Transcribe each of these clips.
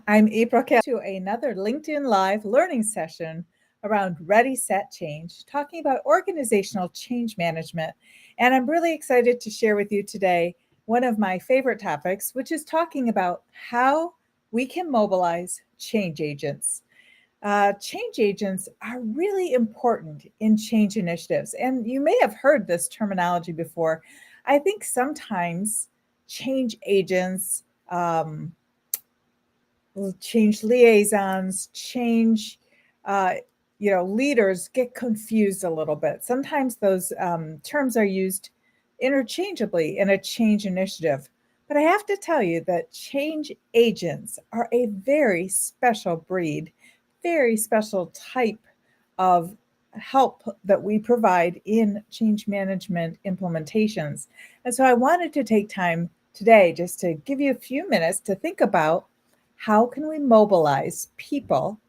I'm April to another LinkedIn Live learning session around Ready, Set, Change, talking about organizational change management. And I'm really excited to share with you today one of my favorite topics, which is talking about how we can mobilize change agents. Change agents are really important in change initiatives. And you may have heard this terminology before. I think sometimes change agents, change liaisons, change, uh, leaders get confused a little bit. Sometimes those terms are used interchangeably in a change initiative. But I have to tell you that change agents are a very special breed, very special type of help that we provide in change management implementations. And so I wanted to take time today just to give you a few minutes to think about how can we mobilize people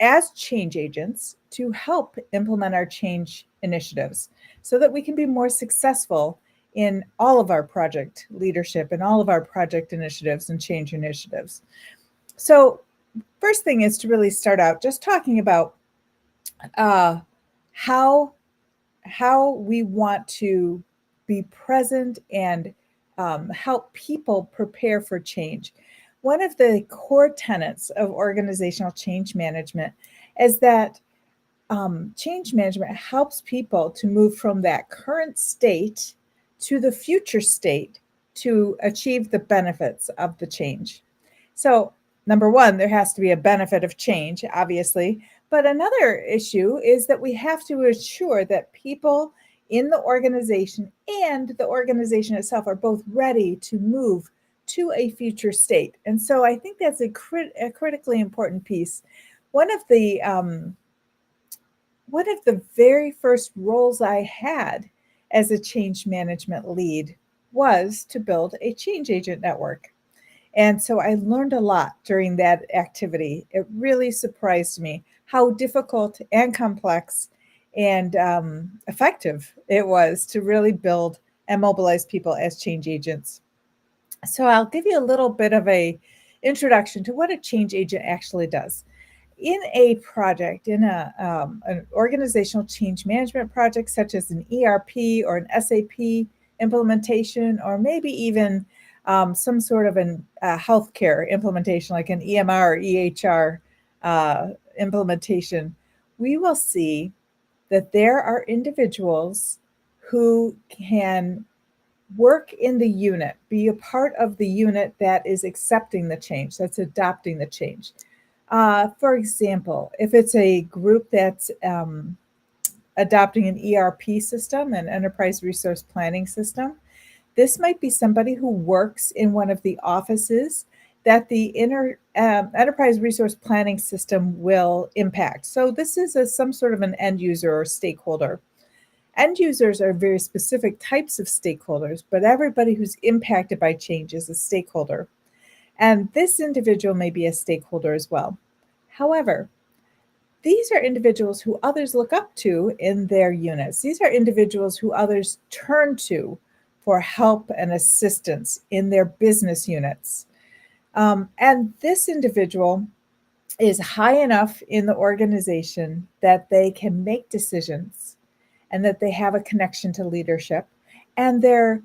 as change agents to help implement our change initiatives so that we can be more successful in all of our project leadership and all of our project initiatives and change initiatives. So, first thing is to really start out just talking about uh, how we want to be present and help people prepare for change. One of the core tenets of organizational change management is that change management helps people to move from that current state to the future state to achieve the benefits of the change. So, number one, there has to be a benefit of change, obviously. But another issue is that we have to ensure that people in the organization and the organization itself are both ready to move to a future state. And so I think that's a critically important piece. One of the very first roles I had as a change management lead was to build a change agent network. And so I learned a lot during that activity. It really surprised me how difficult and complex and effective it was to really build and mobilize people as change agents. So I'll give you a little bit of a introduction to what a change agent actually does. In a project, in an organizational change management project, such as an ERP or an SAP implementation, or maybe even some sort of a healthcare implementation, like an EMR or EHR implementation, we will see that there are individuals who can work in the unit, be a part of the unit that is accepting the change, that's adopting the change. For example, if it's a group that's adopting an ERP system, an enterprise resource planning system, this might be somebody who works in one of the offices that the enterprise resource planning system will impact. So this is some sort of an end user or stakeholder. End users are very specific types of stakeholders, but everybody who's impacted by change is a stakeholder. And this individual may be a stakeholder as well. However, these are individuals who others look up to in their units. These are individuals who others turn to for help and assistance in their business units. And this individual is high enough in the organization that they can make decisions and that they have a connection to leadership. And they're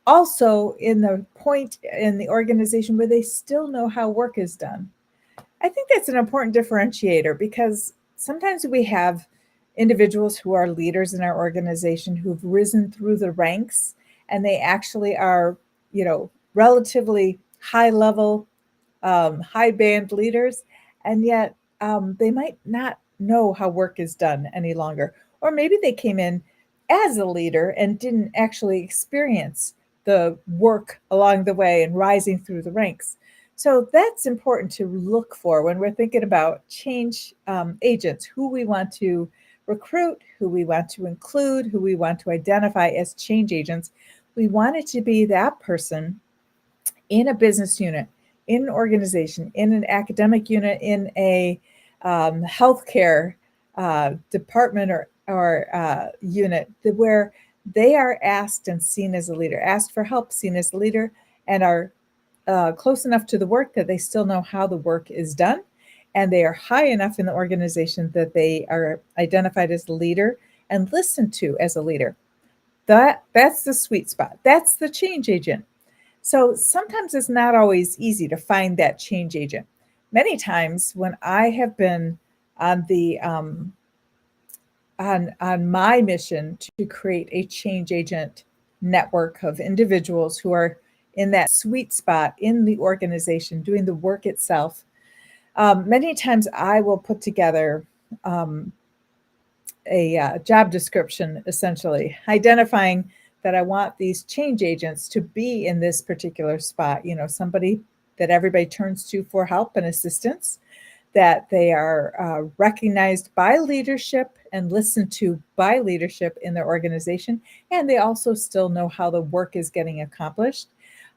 also in the point in the organization where they still know how work is done. I think that's an important differentiator because sometimes we have individuals who are leaders in our organization who've risen through the ranks and they actually are, relatively high level, high band leaders, and yet they might not know how work is done any longer. Or maybe they came in as a leader and didn't actually experience the work along the way and rising through the ranks. So that's important to look for when we're thinking about change agents, who we want to recruit, who we want to include, who we want to identify as change agents. We want it to be that person in a business unit, in an organization, in an academic unit, in a healthcare department or unit where they are asked and seen as a leader, asked for help, seen as a leader, and are close enough to the work that they still know how the work is done, and they are high enough in the organization that they are identified as a leader and listened to as a leader. That's the sweet spot. That's the change agent. So sometimes it's not always easy to find that change agent. Many times when I have been on the on my mission to create a change agent network of individuals who are in that sweet spot in the organization doing the work itself, many times I will put together um, a job description, essentially identifying that I want these change agents to be in this particular spot. Somebody that everybody turns to for help and assistance, that they are recognized by leadership and listened to by leadership in their organization, and they also still know how the work is getting accomplished.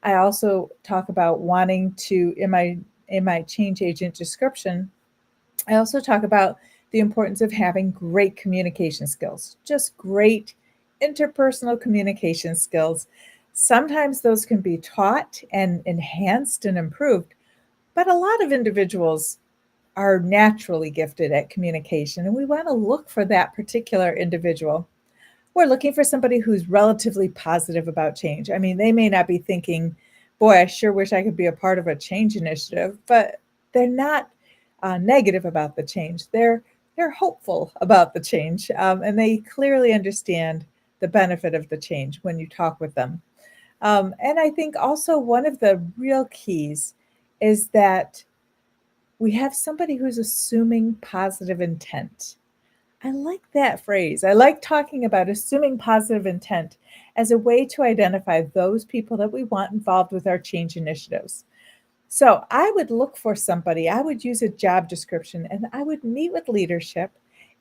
I also talk about wanting to, in my change agent description, I also talk about the importance of having great communication skills, just great interpersonal communication skills. Sometimes those can be taught and enhanced and improved, but a lot of individuals are naturally gifted at communication, and we want to look for that particular individual. We're looking for somebody who's relatively positive about change. I mean, they may not be thinking, boy, I sure wish I could be a part of a change initiative, but they're not negative about the change. They're hopeful about the change, and they clearly understand the benefit of the change when you talk with them. And I think also one of the real keys is that we have somebody who's assuming positive intent. I like that phrase. I like talking about assuming positive intent as a way to identify those people that we want involved with our change initiatives. So I would look for somebody, I would use a job description, and I would meet with leadership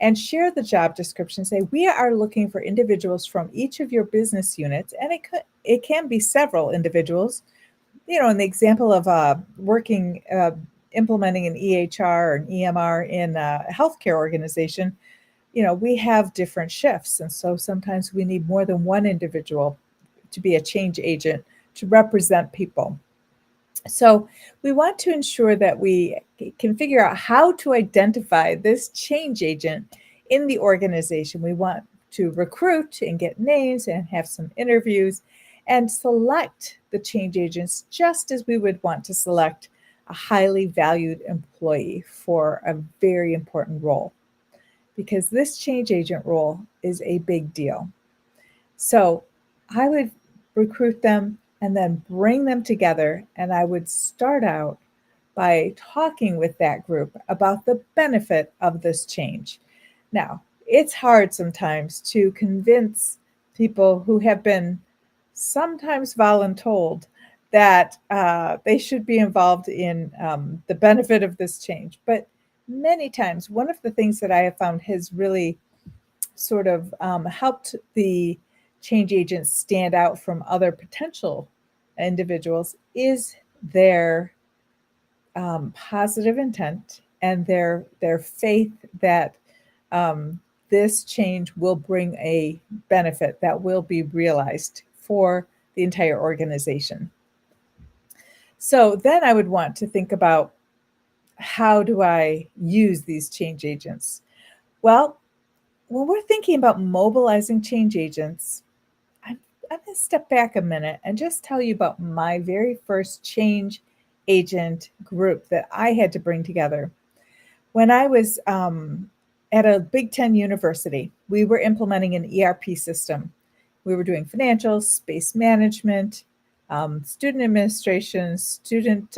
and share the job description. Say, we are looking for individuals from each of your business units, and it can be several individuals. In the example of working, implementing an EHR or an EMR in a healthcare organization, we have different shifts. And so sometimes we need more than one individual to be a change agent to represent people. So we want to ensure that we can figure out how to identify this change agent in the organization. We want to recruit and get names and have some interviews and select the change agents just as we would want to select a highly valued employee for a very important role, because this change agent role is a big deal. So I would recruit them and then bring them together, and I would start out by talking with that group about the benefit of this change. Now, it's hard sometimes to convince people who have been sometimes voluntold that they should be involved in the benefit of this change. But many times, one of the things that I have found has really sort of helped the change agents stand out from other potential individuals is their positive intent and their faith that this change will bring a benefit that will be realized for the entire organization. So then I would want to think about, how do I use these change agents? Well, when we're thinking about mobilizing change agents, I'm going to step back a minute and just tell you about my very first change agent group that I had to bring together. When I was at a Big Ten university, we were implementing an ERP system. We were doing financials, space management, student administration, student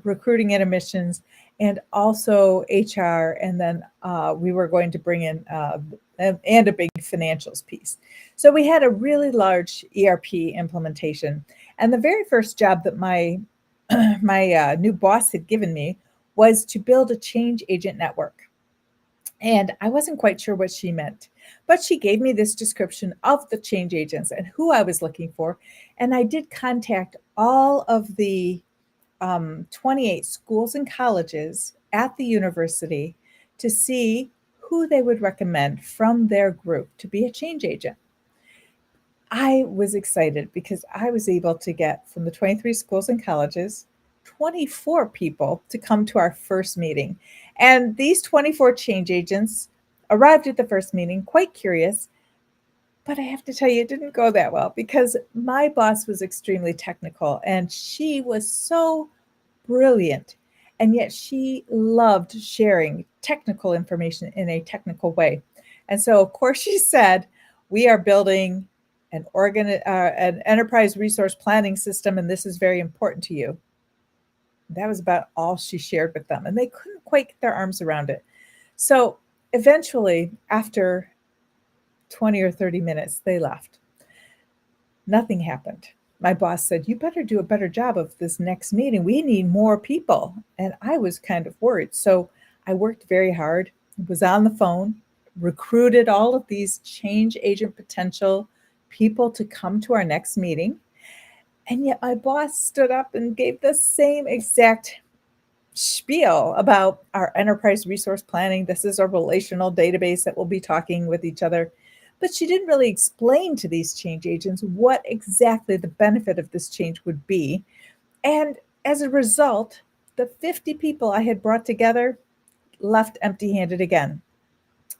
recruiting and admissions, and also HR. And then we were going to bring in and a big financials piece. So we had a really large ERP implementation. And the very first job that my new boss had given me was to build a change agent network. And I wasn't quite sure what she meant, but she gave me this description of the change agents and who I was looking for. And I did contact all of the 28 schools and colleges at the university to see who they would recommend from their group to be a change agent. I was excited because I was able to get from the 23 schools and colleges 24 people to come to our first meeting. And these 24 change agents arrived at the first meeting quite curious, but I have to tell you, it didn't go that well because my boss was extremely technical and she was so brilliant. And yet she loved sharing technical information in a technical way. And so, of course, she said, we are building an enterprise resource planning system, and this is very important to you. That was about all she shared with them, and they couldn't quite get their arms around it. So eventually, after 20 or 30 minutes, they left. Nothing happened. My boss said, you better do a better job of this next meeting. We need more people. And I was kind of worried. So I worked very hard, was on the phone, recruited all of these change agent potential people to come to our next meeting. And yet my boss stood up and gave the same exact spiel about our enterprise resource planning. This is a relational database that will be talking with each other. But she didn't really explain to these change agents what exactly the benefit of this change would be. And as a result, the 50 people I had brought together left empty handed again.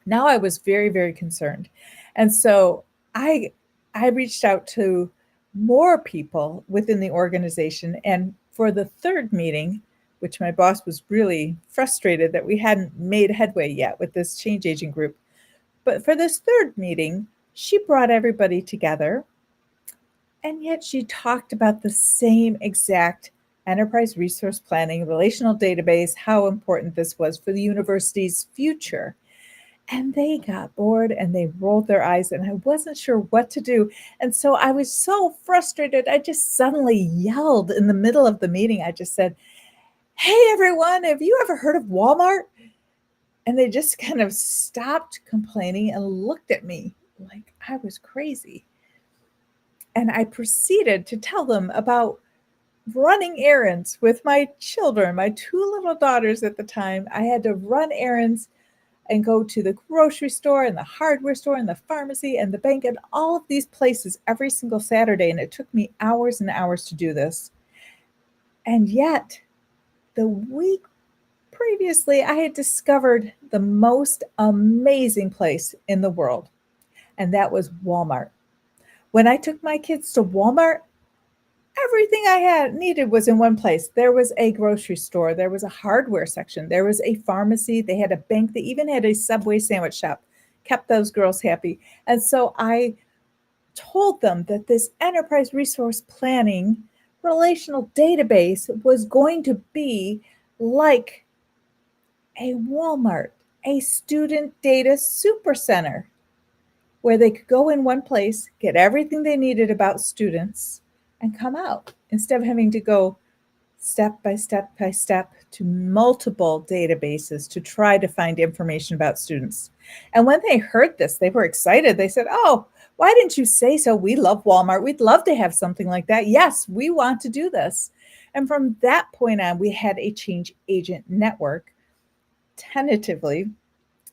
Now I was very, very concerned. And so I I reached out to more people within the organization. And for the third meeting, which my boss was really frustrated that we hadn't made headway yet with this change agent group. But for this third meeting, she brought everybody together. And yet she talked about the same exact enterprise resource planning, relational database, how important this was for the university's future. And they got bored and they rolled their eyes, and I wasn't sure what to do. And so I was so frustrated. I just suddenly yelled in the middle of the meeting. I just said, hey, everyone, have you ever heard of Walmart? And they just kind of stopped complaining and looked at me like I was crazy. And I proceeded to tell them about running errands with my children, my two little daughters at the time. I had to run errands and go to the grocery store and the hardware store and the pharmacy and the bank and all of these places every single Saturday. And it took me hours and hours to do this. And yet, the week previously, I had discovered the most amazing place in the world, and that was Walmart. When I took my kids to Walmart, everything I had needed was in one place. There was a grocery store, there was a hardware section, there was a pharmacy, they had a bank, they even had a Subway sandwich shop. Kept those girls happy. And so I told them that this enterprise resource planning relational database was going to be like a Walmart, a student data supercenter, where they could go in one place, get everything they needed about students, and come out instead of having to go step by step by step to multiple databases to try to find information about students. And when they heard this, they were excited. They said, oh, why didn't you say so? We love Walmart. We'd love to have something like that. Yes, we want to do this. And from that point on, we had a change agent network tentatively,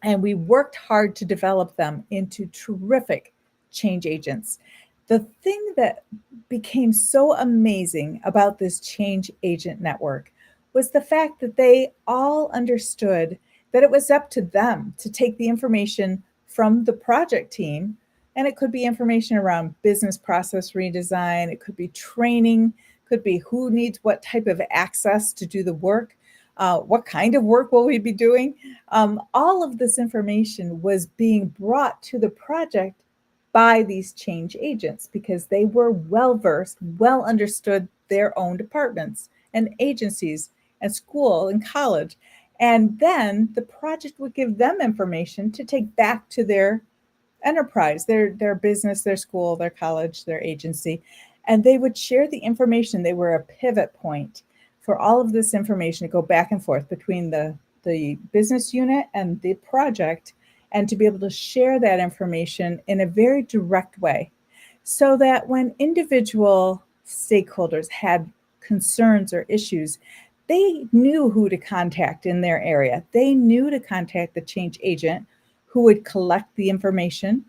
and we worked hard to develop them into terrific change agents. The thing that became so amazing about this change agent network was the fact that they all understood that it was up to them to take the information from the project team. And it could be information around business process redesign, it could be training, could be who needs what type of access to do the work, what kind of work will we be doing. All of this information was being brought to the project by these change agents because they were well versed, well understood their own departments and agencies and school and college. And then the project would give them information to take back to their enterprise, their business, their school, their college, their agency, and they would share the information. They were a pivot point for all of this information to go back and forth between the business unit and the project, and to be able to share that information in a very direct way so that when individual stakeholders had concerns or issues, they knew who to contact in their area. They knew to contact the change agent who would collect the information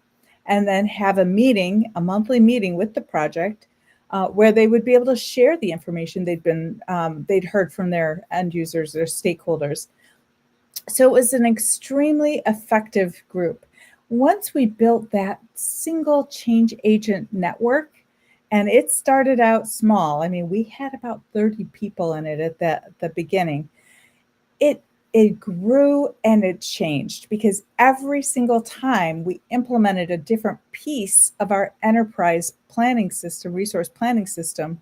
and then have a meeting, a monthly meeting with the project, where they would be able to share the information they'd heard from their end users, their stakeholders. So it was an extremely effective group. Once we built that single change agent network, and it started out small. I mean, we had about 30 people in it at the beginning. It grew and it changed because every single time we implemented a different piece of our enterprise planning system, resource planning system,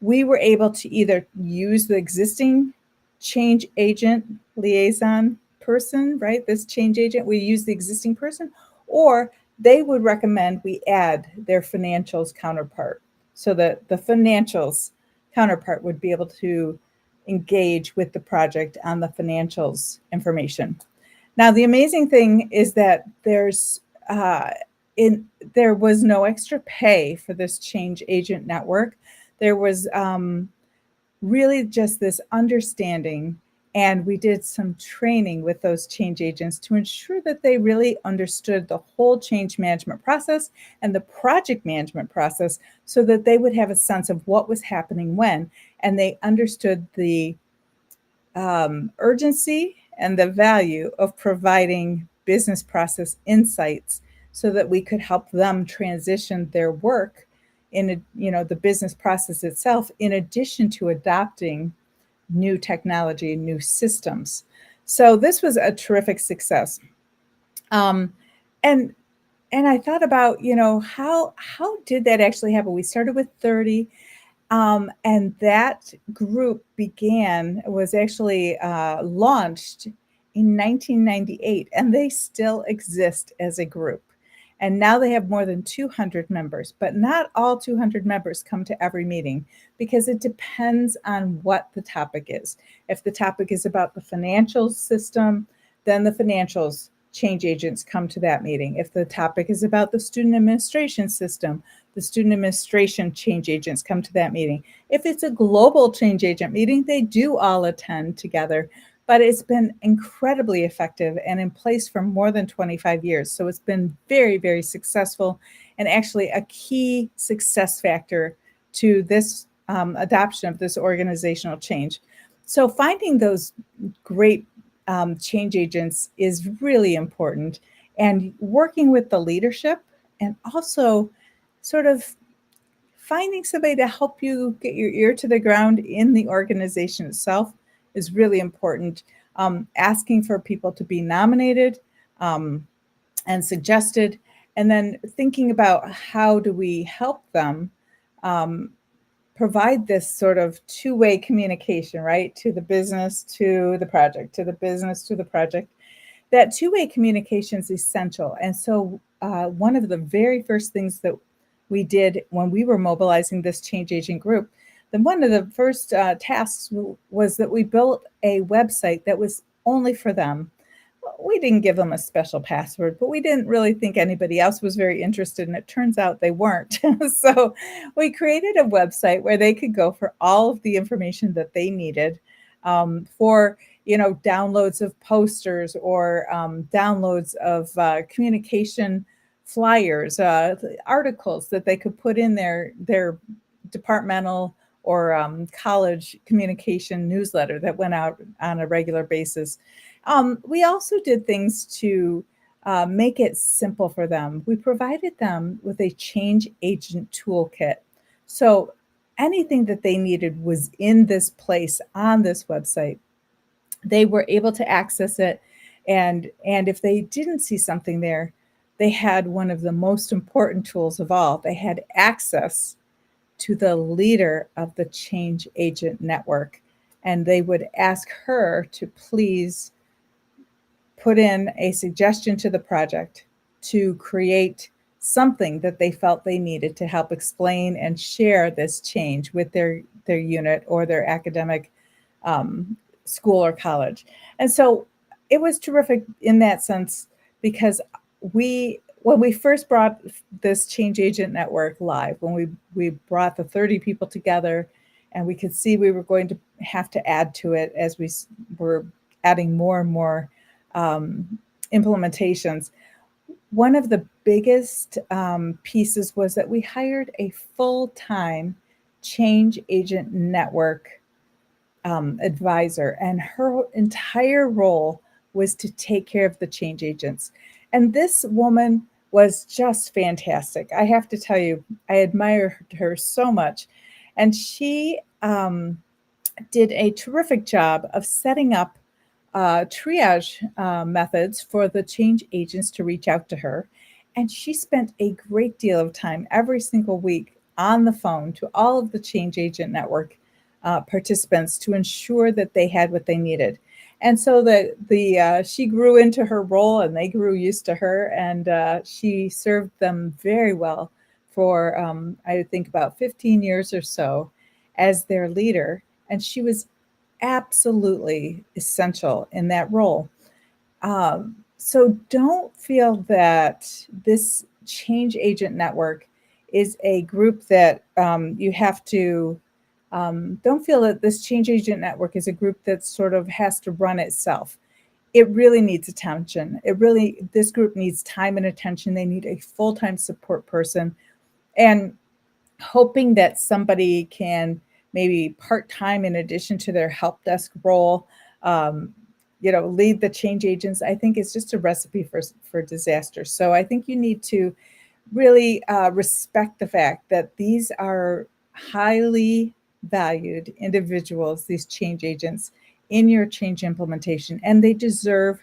we were able to either use the existing change agent liaison person, right? This change agent, we use the existing person, or they would recommend we add their financials counterpart so that the financials counterpart would be able to engage with the project on the financials information. Now, the amazing thing is that there was no extra pay for this change agent network. There was really just this understanding, and we did some training with those change agents to ensure that they really understood the whole change management process and the project management process so that they would have a sense of what was happening when, and they understood the urgency and the value of providing business process insights so that we could help them transition their work the business process itself, in addition to adopting new technology, new systems. So this was a terrific success. Um, and and I thought about, how did that actually happen? We started with 30. And that group was actually launched in 1998, and they still exist as a group. And now they have more than 200 members, but not all 200 members come to every meeting because it depends on what the topic is. If the topic is about the financial system, then the financials change agents come to that meeting. If the topic is about the student administration system, the student administration change agents come to that meeting. If it's a global change agent meeting, they do all attend together. But it's been incredibly effective and in place for more than 25 years. So it's been very, very successful, and actually a key success factor to this adoption of this organizational change. So finding those great change agents is really important, and working with the leadership, and also sort of finding somebody to help you get your ear to the ground in the organization itself is really important. Asking for people to be nominated and suggested, and then thinking about how do we help them provide this sort of two-way communication, right? To the business, to the project, to the business, to the project. That two-way communication is essential. And so one of the very first things that we did when we were mobilizing this change agent group, then one of the first tasks was that we built a website that was only for them. We didn't give them a special password, but we didn't really think anybody else was very interested, and it turns out they weren't. So we created a website where they could go for all of the information that they needed for downloads of posters, or downloads of communication flyers, articles that they could put in their departmental or college communication newsletter that went out on a regular basis. We also did things to make it simple for them. We provided them with a change agent toolkit. So anything that they needed was in this place on this website. They were able to access it, and if they didn't see something there, they had one of the most important tools of all. They had access to the leader of the change agent network, and they would ask her to please put in a suggestion to the project to create something that they felt they needed to help explain and share this change with their unit or their academic school or college. And so it was terrific in that sense, because when we first brought this change agent network live, when we brought the 30 people together, and we could see we were going to have to add to it as we were adding more and more implementations, one of the biggest pieces was that we hired a full-time change agent network advisor, and her entire role was to take care of the change agents. And this woman was just fantastic. I have to tell you, I admire her so much. And she did a terrific job of setting up triage methods for the change agents to reach out to her. And she spent a great deal of time every single week on the phone to all of the change agent network participants to ensure that they had what they needed. And so the she grew into her role, and they grew used to her, and she served them very well for I think about 15 years or so as their leader. And she was absolutely essential in that role. So don't feel that this change agent network is a group that you have to, don't feel that this change agent network is a group that sort of has to run itself. It really needs attention. This group needs time and attention. They need a full-time support person. And hoping that somebody can maybe part-time in addition to their help desk role, um, lead the change agents, I think is just a recipe for disaster. So I think you need to really respect the fact that these are highly valued individuals, these change agents in your change implementation, and they deserve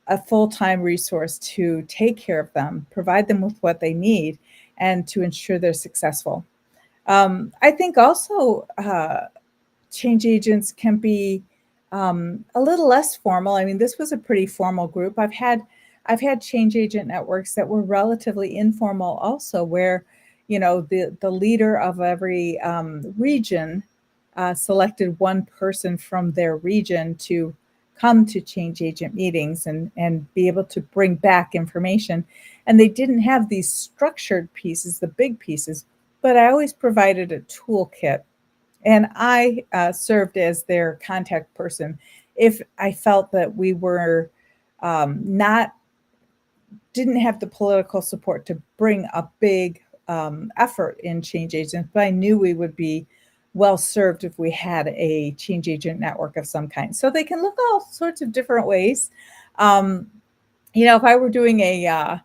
a full-time resource to take care of them, provide them with what they need, and to ensure they're successful. I think also change agents can be a little less formal. I mean, this was a pretty formal group. I've had change agent networks that were relatively informal, also, where the leader of every region selected one person from their region to come to change agent meetings and be able to bring back information. And they didn't have these structured pieces, the big pieces, but I always provided a toolkit, and I served as their contact person if I felt that we were not didn't have the political support to bring a big effort in change agents, but I knew we would be well served if we had a change agent network of some kind. So they can look all sorts of different ways. Um, if I were doing a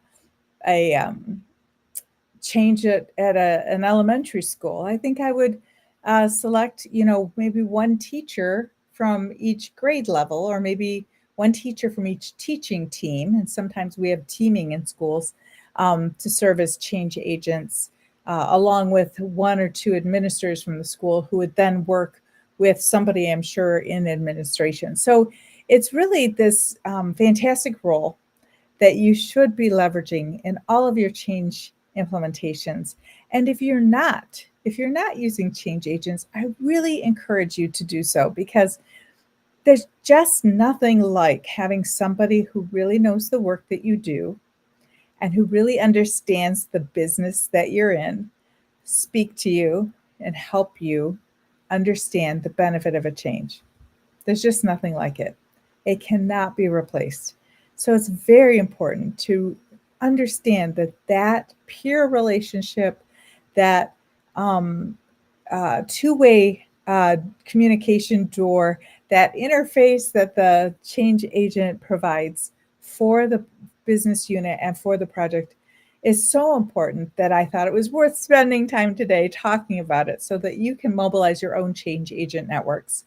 change it at an elementary school, I think I would select, maybe one teacher from each grade level, or maybe one teacher from each teaching team. And sometimes we have teaming in schools to serve as change agents, along with one or two administrators from the school who would then work with somebody, I'm sure, in administration. So it's really this fantastic role that you should be leveraging in all of your change implementations. And if you're not using change agents, I really encourage you to do so, because there's just nothing like having somebody who really knows the work that you do and who really understands the business that you're in speak to you and help you understand the benefit of a change. There's just nothing like it. It cannot be replaced. So it's very important to understand that peer relationship, that two-way communication door, that interface that the change agent provides for the business unit and for the project is so important that I thought it was worth spending time today talking about it so that you can mobilize your own change agent networks.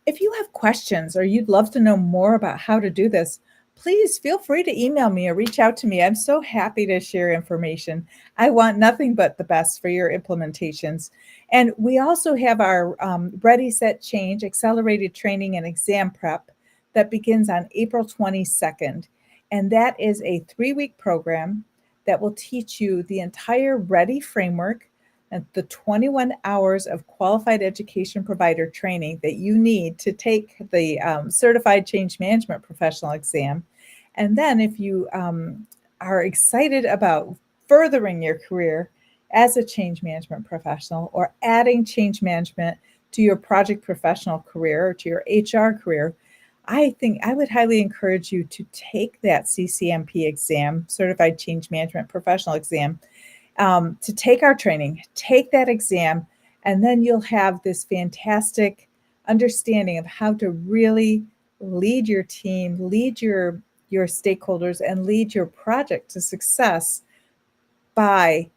If you have questions or you'd love to know more about how to do this, please feel free to email me or reach out to me. I'm so happy to share information. I want nothing but the best for your implementations. And we also have our Ready, Set, Change accelerated training and exam prep that begins on April 22nd. And that is a 3-week program that will teach you the entire Ready framework and the 21 hours of qualified education provider training that you need to take the certified change management professional exam. And then if you are excited about furthering your career as a change management professional, or adding change management to your project professional career or to your HR career, I think I would highly encourage you to take that CCMP exam, Certified Change Management Professional exam, to take our training, take that exam, and then you'll have this fantastic understanding of how to really lead your team, lead your stakeholders, and lead your project to success by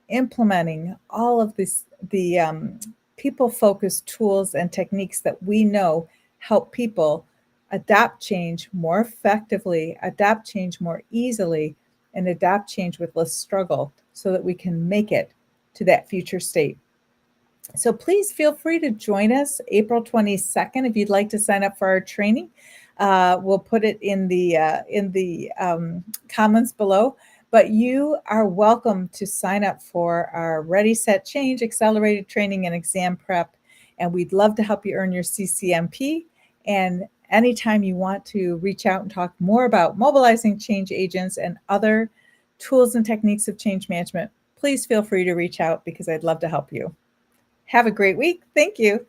implementing all of the people-focused tools and techniques that we know help people adapt change more effectively, adapt change more easily, and adapt change with less struggle so that we can make it to that future state. So please feel free to join us April 22nd if you'd like to sign up for our training. We'll put it in the comments below. But you are welcome to sign up for our Ready, Set, Change accelerated training and exam prep. And we'd love to help you earn your CCMP. And anytime you want to reach out and talk more about mobilizing change agents and other tools and techniques of change management, please feel free to reach out because I'd love to help you. Have a great week. Thank you.